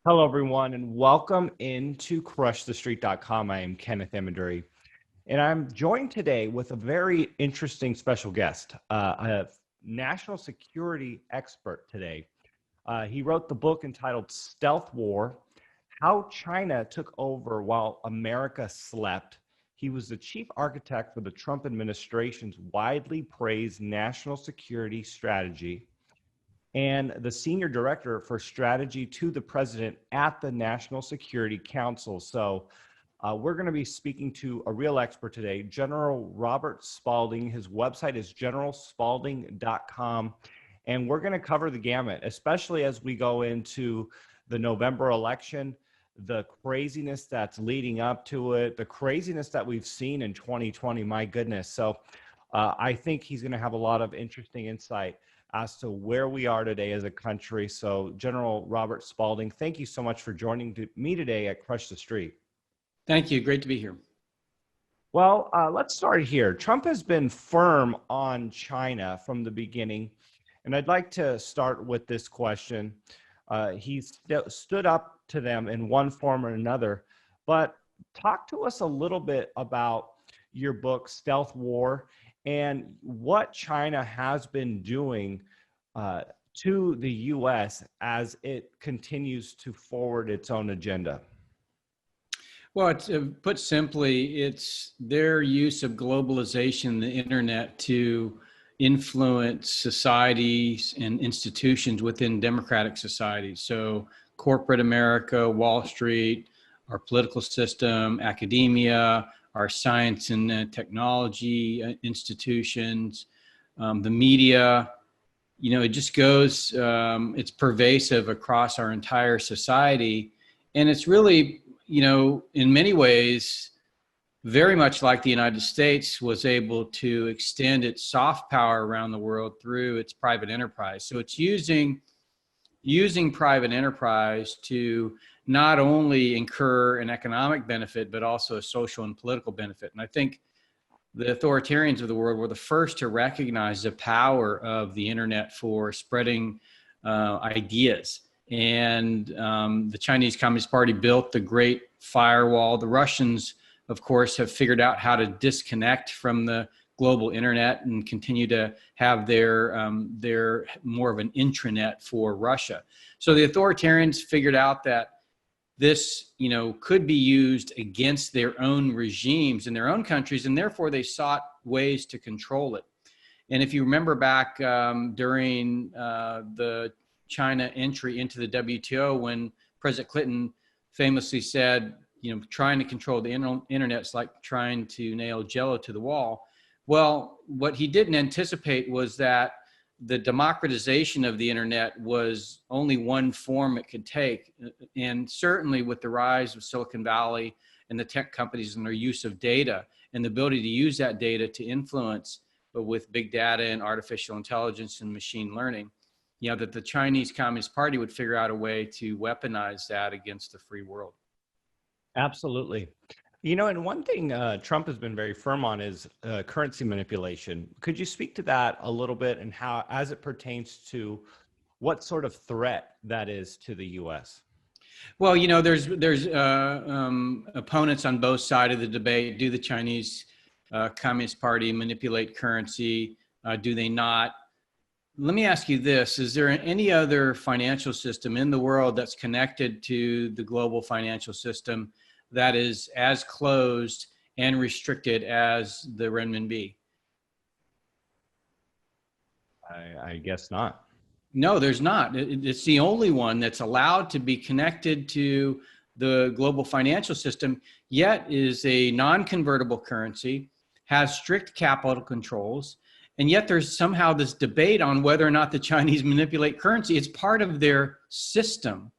Hello, everyone, and welcome into crushthestreet.com. I am Kenneth Amendury, and I'm joined today with a very interesting special guest, a national security expert today. He wrote the book entitled Stealth War: How China Took Over While America Slept. He was the chief architect for the Trump administration's widely praised national security strategy and the senior director for strategy to the president at the National Security Council. So we're going to be speaking to a real expert today, General Robert Spalding. His website is generalspalding.com. And we're going to cover the gamut, especially as we go into the November election, the craziness that's leading up to it, the craziness that we've seen in 2020, my goodness. So I think he's going to have a lot of interesting insight as to where we are today as a country. So General Robert Spalding, thank you so much for joining me today at Crush the Street. Thank you. Great to be here. Well, let's start here. Trump has been firm on China from the beginning. And I'd like to start with this question. He stood up to them in one form or another, but talk to us a little bit about your book, Stealth War, and what China has been doing to the U.S. as it continues to forward its own agenda. Well, put simply, it's their use of globalization, the internet, to influence societies and institutions within democratic societies. So corporate America, Wall Street, our political system, academia, our science and technology institutions, the media, it just goes, it's pervasive across our entire society. And it's really, in many ways, very much like the United States was able to extend its soft power around the world through its private enterprise. So it's using private enterprise to not only incur an economic benefit, but also a social and political benefit. And I think the authoritarians of the world were the first to recognize the power of the internet for spreading ideas. And the Chinese Communist Party built the Great Firewall. The Russians, of course, have figured out how to disconnect from the global internet and continue to have their more of an intranet for Russia. So the authoritarians figured out that this, could be used against their own regimes in their own countries, and therefore they sought ways to control it. And if you remember back during the China entry into the WTO, when President Clinton famously said, trying to control the internet is like trying to nail Jello to the wall. Well, what he didn't anticipate was that the democratization of the internet was only one form it could take. And certainly with the rise of Silicon Valley and the tech companies and their use of data and the ability to use that data to influence, but with big data and artificial intelligence and machine learning, that the Chinese Communist Party would figure out a way to weaponize that against the free world. Absolutely. And one thing Trump has been very firm on is currency manipulation. Could you speak to that a little bit and how, as it pertains to what sort of threat that is to the U.S.? Well, there's opponents on both sides of the debate. Do the Chinese Communist Party manipulate currency? Do they not? Let me ask you this. Is there any other financial system in the world that's connected to the global financial system that is as closed and restricted as the renminbi? I guess not. No, there's not. It's the only one that's allowed to be connected to the global financial system, yet is a non-convertible currency, has strict capital controls, and yet there's somehow this debate on whether or not the Chinese manipulate currency. It's part of their system.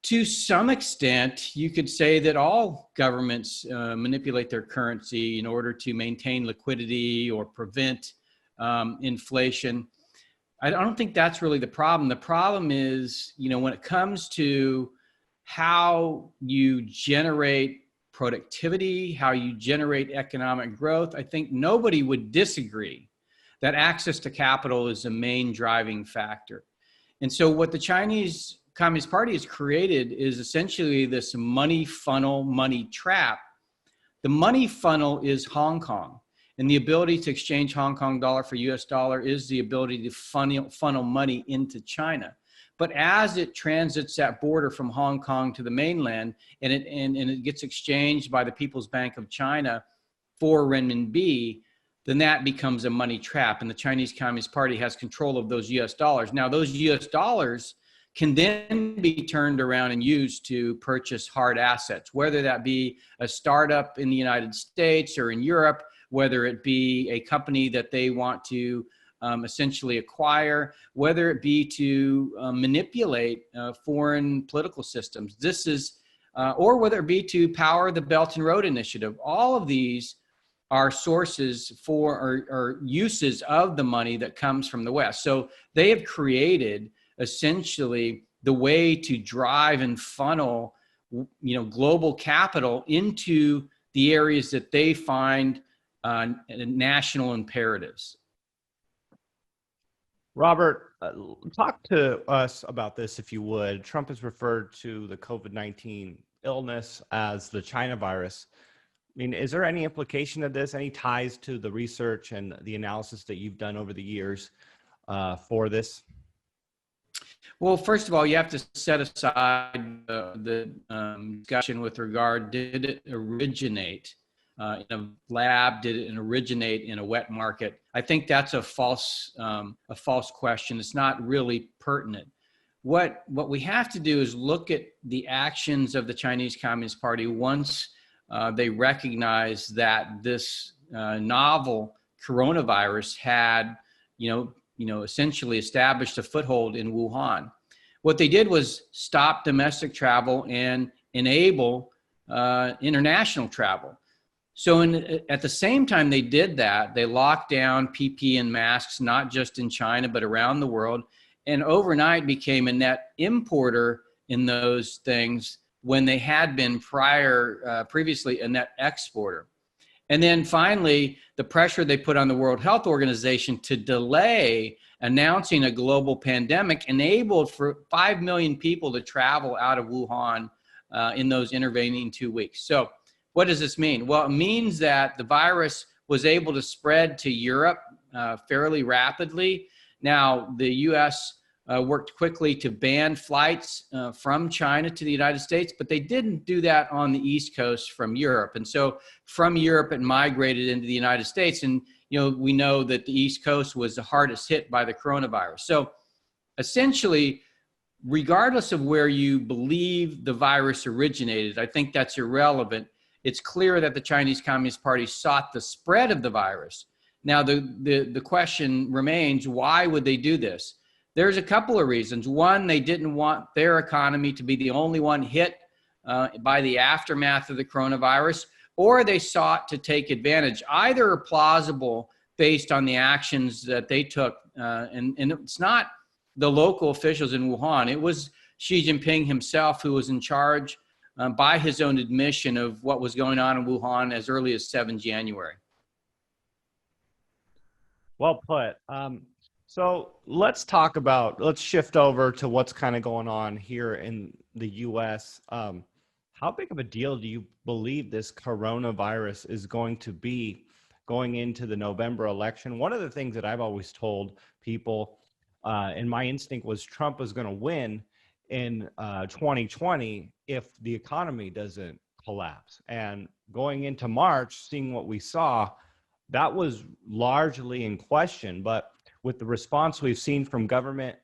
To some extent, you could say that all governments manipulate their currency in order to maintain liquidity or prevent inflation. I don't think that's really the problem. The problem is, when it comes to how you generate productivity, how you generate economic growth, I think nobody would disagree that access to capital is the main driving factor. And so what the Chinese Communist Party has created is essentially this money funnel, money trap. The money funnel is Hong Kong. And the ability to exchange Hong Kong dollar for US dollar is the ability to funnel money into China. But as it transits that border from Hong Kong to the mainland, and it gets exchanged by the People's Bank of China for renminbi, then that becomes a money trap. And the Chinese Communist Party has control of those US dollars. Now, those US dollars can then be turned around and used to purchase hard assets, whether that be a startup in the United States or in Europe, whether it be a company that they want to essentially acquire, whether it be to manipulate foreign political systems. This is, or whether it be to power the Belt and Road Initiative. All of these are sources for or uses of the money that comes from the West. So they have created essentially the way to drive and funnel, global capital into the areas that they find national imperatives. Robert, talk to us about this, if you would. Trump has referred to the COVID-19 illness as the China virus. I mean, is there any implication of this, any ties to the research and the analysis that you've done over the years for this? Well, first of all, you have to set aside the discussion with regard, did it originate in a lab? Did it originate in a wet market? I think that's a false question. It's not really pertinent. What we have to do is look at the actions of the Chinese Communist Party once they recognize that this novel coronavirus had, essentially established a foothold in Wuhan. What they did was stop domestic travel and enable international travel. So at the same time they did that, they locked down PPE and masks, not just in China, but around the world, and overnight became a net importer in those things when they had been previously a net exporter. And then finally, the pressure they put on the World Health Organization to delay announcing a global pandemic enabled for 5 million people to travel out of Wuhan in those intervening 2 weeks. So what does this mean? Well, it means that the virus was able to spread to Europe fairly rapidly. Now, the US worked quickly to ban flights from China to the United States, but they didn't do that on the East Coast from Europe. And so from Europe, it migrated into the United States. And, we know that the East Coast was the hardest hit by the coronavirus. So essentially, regardless of where you believe the virus originated, I think that's irrelevant. It's clear that the Chinese Communist Party sought the spread of the virus. Now, the question remains, why would they do this? There's a couple of reasons. One, they didn't want their economy to be the only one hit by the aftermath of the coronavirus, or they sought to take advantage. Either are plausible based on the actions that they took. And it's not the local officials in Wuhan. It was Xi Jinping himself who was in charge by his own admission of what was going on in Wuhan as early as 7 January. Well put. So let's shift over to what's kind of going on here in the US. How big of a deal do you believe this coronavirus is going to be going into the November election? One of the things that I've always told people, and my instinct was Trump was going to win in 2020 if the economy doesn't collapse. And going into March, seeing what we saw, that was largely in question. But with the response we've seen from government,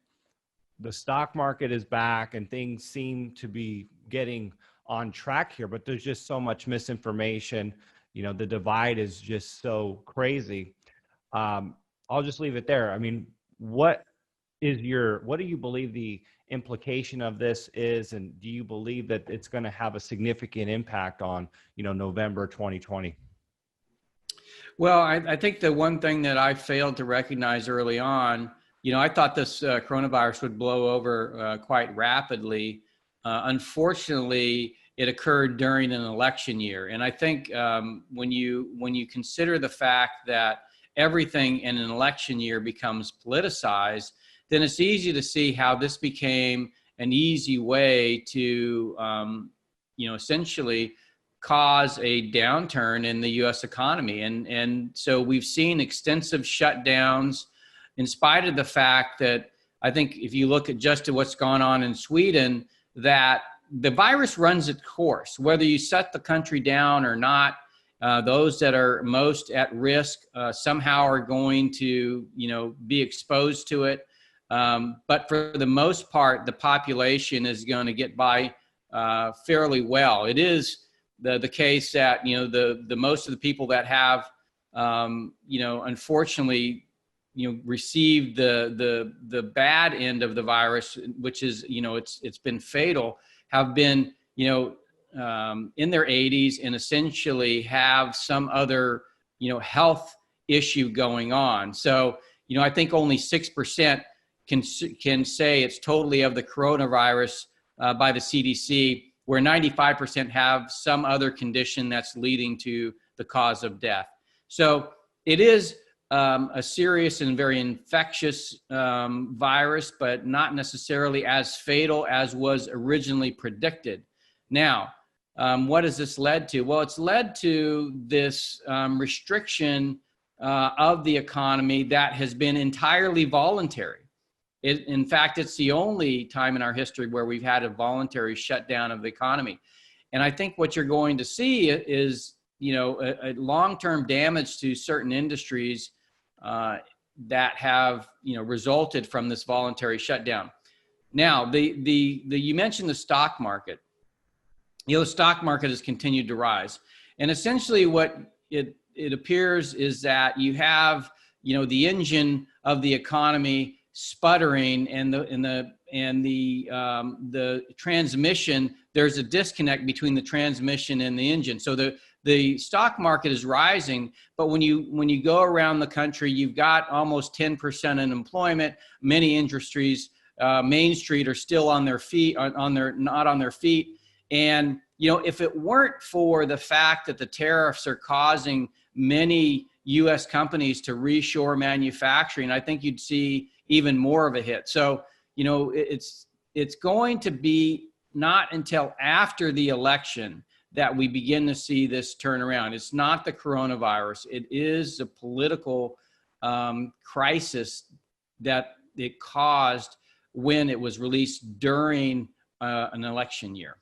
the stock market is back and things seem to be getting on track here, but there's just so much misinformation. The divide is just so crazy. I'll just leave it there. I mean, what do you believe the implication of this is? And do you believe that it's going to have a significant impact on, November 2020? Well, I think the one thing that I failed to recognize early on, I thought this coronavirus would blow over quite rapidly. Unfortunately, it occurred during an election year. And I think when you consider the fact that everything in an election year becomes politicized, then it's easy to see how this became an easy way to, essentially cause a downturn in the U.S. economy. And so we've seen extensive shutdowns, in spite of the fact that I think if you look at just what's gone on in Sweden, that the virus runs its course, whether you shut the country down or not. Those that are most at risk somehow are going to, be exposed to it. But for the most part, the population is going to get by fairly well. It is the case that, the most of the people that have, unfortunately, received the bad end of the virus, which is, it's been fatal, have been, in their 80s and essentially have some other, health issue going on. So, I think only 6% can say it's totally of the coronavirus by the CDC, where 95% have some other condition that's leading to the cause of death. So it is a serious and very infectious virus, but not necessarily as fatal as was originally predicted. Now, what has this led to? Well, it's led to this restriction of the economy that has been entirely voluntary. In fact, it's the only time in our history where we've had a voluntary shutdown of the economy. And I think what you're going to see is, a long-term damage to certain industries that have, resulted from this voluntary shutdown. Now, you mentioned the stock market. The stock market has continued to rise. And essentially what it appears is that you have, the engine of the economy sputtering, and the transmission, there's a disconnect between the transmission and the engine. So the stock market is rising, but when you go around the country, you've got almost 10% unemployment. Many industries, Main Street, are still on their feet, not on their feet. And if it weren't for the fact that the tariffs are causing many U.S. companies to reshore manufacturing, I think you'd see even more of a hit. So, it's going to be not until after the election that we begin to see this turnaround. It's not the coronavirus. It is a political crisis that it caused when it was released during an election year.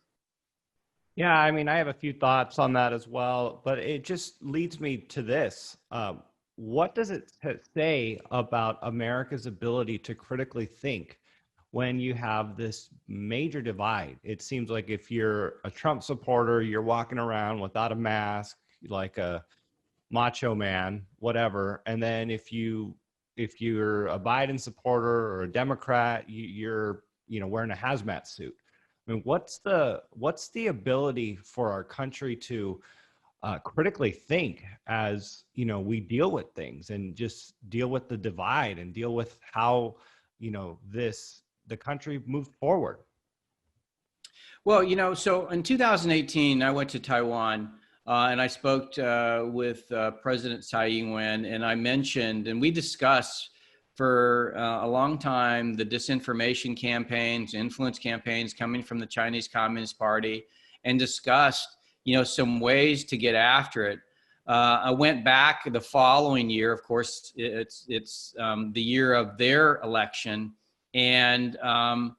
Yeah, I mean, I have a few thoughts on that as well, but it just leads me to this. What does it say about America's ability to critically think when you have this major divide? It seems like if you're a Trump supporter, you're walking around without a mask, like a macho man, whatever. And then if you're a Biden supporter or a Democrat, you're wearing a hazmat suit. I mean, what's the ability for our country to critically think as we deal with things and just deal with the divide and deal with how the country moves forward? Well, so in 2018, I went to Taiwan and I spoke with President Tsai Ing-wen, and I mentioned, and we discussed for a long time the disinformation campaigns, influence campaigns coming from the Chinese Communist Party, and discussed some ways to get after it. I went back the following year. Of course, it's the year of their election, and of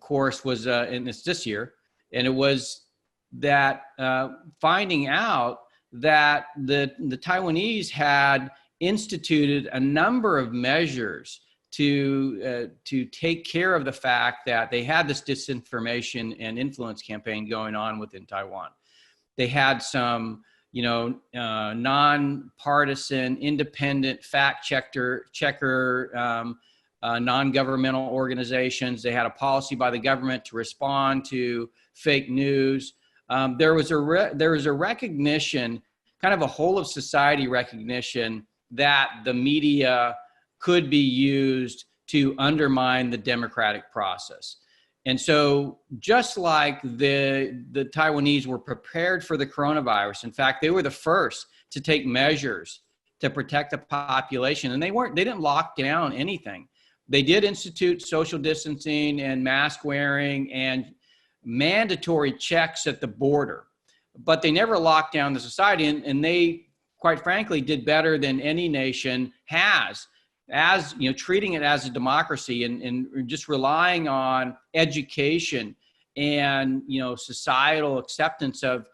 course and it's this year, and it was that finding out that the Taiwanese had instituted a number of measures to take care of the fact that they had this disinformation and influence campaign going on within Taiwan. They had some, nonpartisan, independent fact-checker, non-governmental organizations. They had a policy by the government to respond to fake news. There was a recognition, kind of a whole of society recognition, that the media could be used to undermine the democratic process. And so just like the Taiwanese were prepared for the coronavirus, in fact, they were the first to take measures to protect the population, and they didn't lock down anything, they did institute social distancing and mask wearing and mandatory checks at the border, but they never locked down the society. And they, quite frankly, did better than any nation has, as treating it as a democracy and just relying on education and societal acceptance of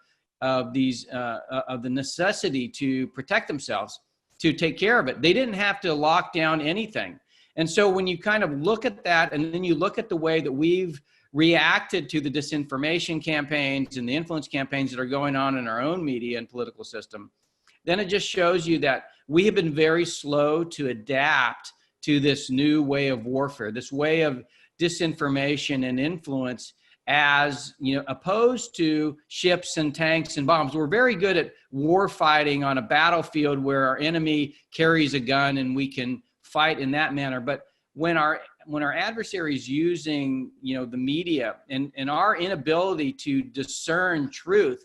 the necessity to protect themselves, to take care of it. They didn't have to lock down anything. And so when you kind of look at that, and then you look at the way that we've reacted to the disinformation campaigns and the influence campaigns that are going on in our own media and political system, then it just shows you that we have been very slow to adapt to this new way of warfare, this way of disinformation and influence, as opposed to ships and tanks and bombs. We're very good at war fighting on a battlefield where our enemy carries a gun and we can fight in that manner. But when our adversary is using the media, and our inability to discern truth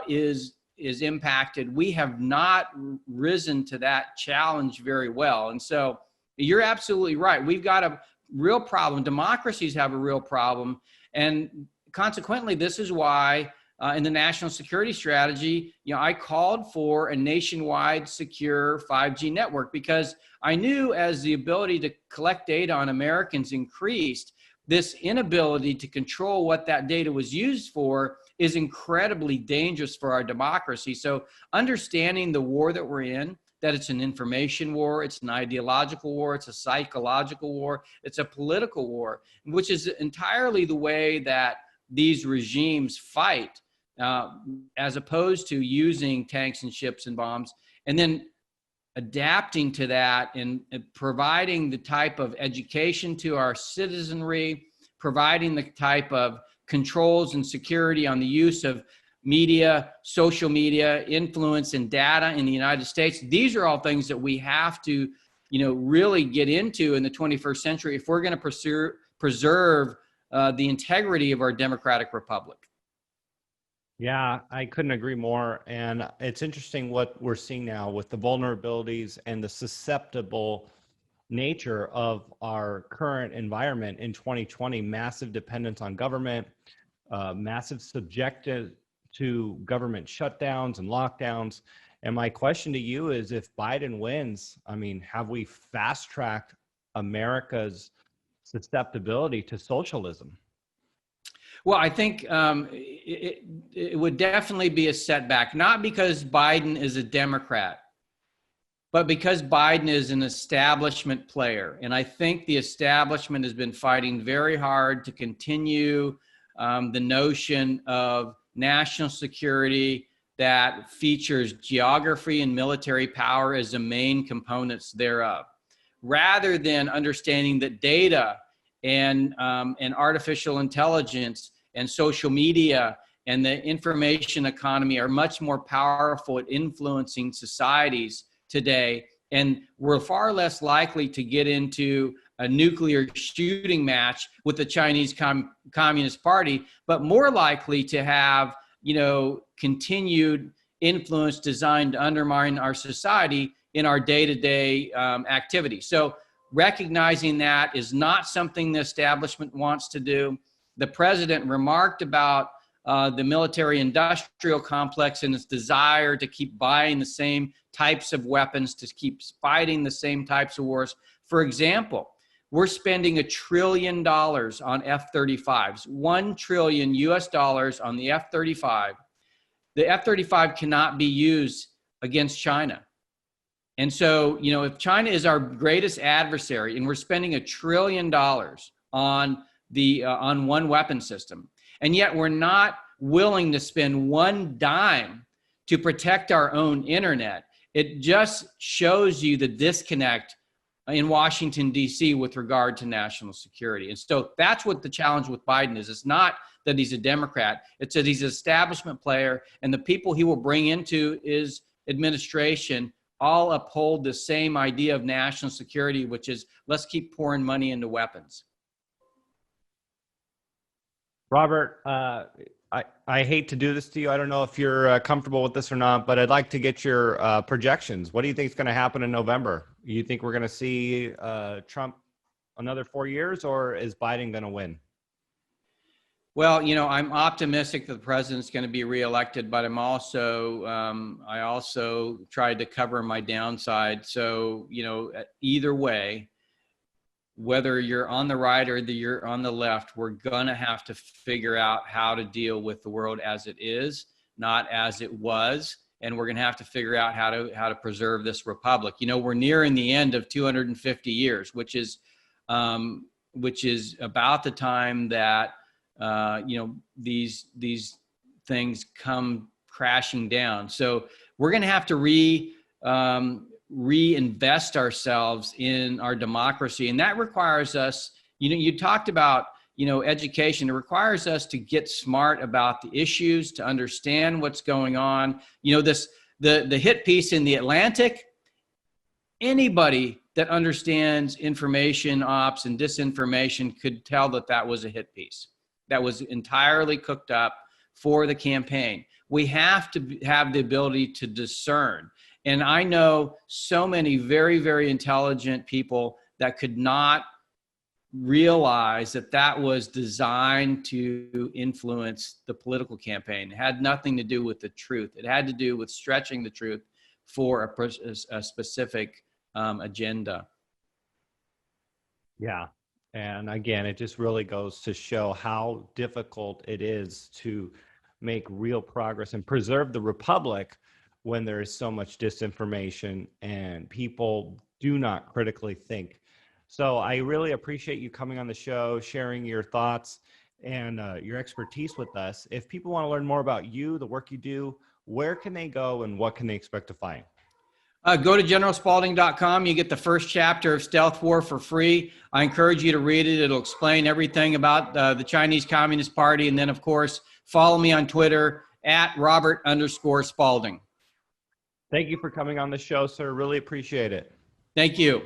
is impacted, we have not risen to that challenge very well. And so you're absolutely right. We've got a real problem. Democracies have a real problem. And consequently, this is why in the national security strategy, I called for a nationwide secure 5G network, because I knew as the ability to collect data on Americans increased, this inability to control what that data was used for is incredibly dangerous for our democracy. So understanding the war that we're in, that it's an information war, it's an ideological war, it's a psychological war, it's a political war, which is entirely the way that these regimes fight, as opposed to using tanks and ships and bombs, and then adapting to that and providing the type of education to our citizenry, providing the type of controls and security on the use of media, social media, influence, and data in the United States. These are all things that we have to, really get into in the 21st century if we're going to preserve the integrity of our democratic republic. Yeah, I couldn't agree more. And it's interesting what we're seeing now with the vulnerabilities and the susceptible nature of our current environment in 2020, massive dependence on government, massive subjected to government shutdowns and lockdowns. And my question to you is, if Biden wins, have we fast-tracked America's susceptibility to socialism? Well, I think it would definitely be a setback, not because Biden is a Democrat, but because Biden is an establishment player. And I think the establishment has been fighting very hard to continue the notion of national security that features geography and military power as the main components thereof, rather than understanding that data and artificial intelligence and social media and the information economy are much more powerful at influencing societies today. And we're far less likely to get into a nuclear shooting match with the Chinese Communist Party, but more likely to have, continued influence designed to undermine our society in our day-to-day activity. So recognizing that is not something the establishment wants to do. The president remarked about the military-industrial complex and its desire to keep buying the same types of weapons, to keep fighting the same types of wars. For example, we're spending $1 trillion on F-35s, $1 trillion on the F-35. The F-35 cannot be used against China. And so, if China is our greatest adversary and we're spending $1 trillion on one weapon system, and yet we're not willing to spend one dime to protect our own internet, it just shows you the disconnect in Washington, D.C. with regard to national security. And so that's what the challenge with Biden is. It's not that he's a Democrat. It's that he's an establishment player, and the people he will bring into his administration all uphold the same idea of national security, which is let's keep pouring money into weapons. Robert, I hate to do this to you. I don't know if you're comfortable with this or not, but I'd like to get your projections. What do you think is going to happen in November? You think we're going to see Trump another 4 years, or is Biden going to win? Well, I'm optimistic that the president's going to be reelected, but I also tried to cover my downside. So, either way, whether you're on the right or you're on the left, we're going to have to figure out how to deal with the world as it is, not as it was. And we're going to have to figure out how to preserve this republic. We're nearing the end of 250 years, which is about the time that these things come crashing down. So we're going to have to reinvest ourselves in our democracy, and that requires us. You talked about education. It requires us to get smart about the issues, to understand what's going on. The hit piece in the Atlantic. Anybody that understands information ops and disinformation could tell that was a hit piece. That was entirely cooked up for the campaign. We have to have the ability to discern. And I know so many very, very intelligent people that could not realize that was designed to influence the political campaign. It had nothing to do with the truth. It had to do with stretching the truth for a specific agenda. Yeah. And again, it just really goes to show how difficult it is to make real progress and preserve the republic when there is so much disinformation and people do not critically think. So I really appreciate you coming on the show, sharing your thoughts and your expertise with us. If people want to learn more about you, the work you do, where can they go and what can they expect to find? Go to generalspalding.com. You get the first chapter of Stealth War for free. I encourage you to read it. It'll explain everything about the Chinese Communist Party. And then, of course, follow me on Twitter at Robert_Spalding. Thank you for coming on the show, sir. Really appreciate it. Thank you.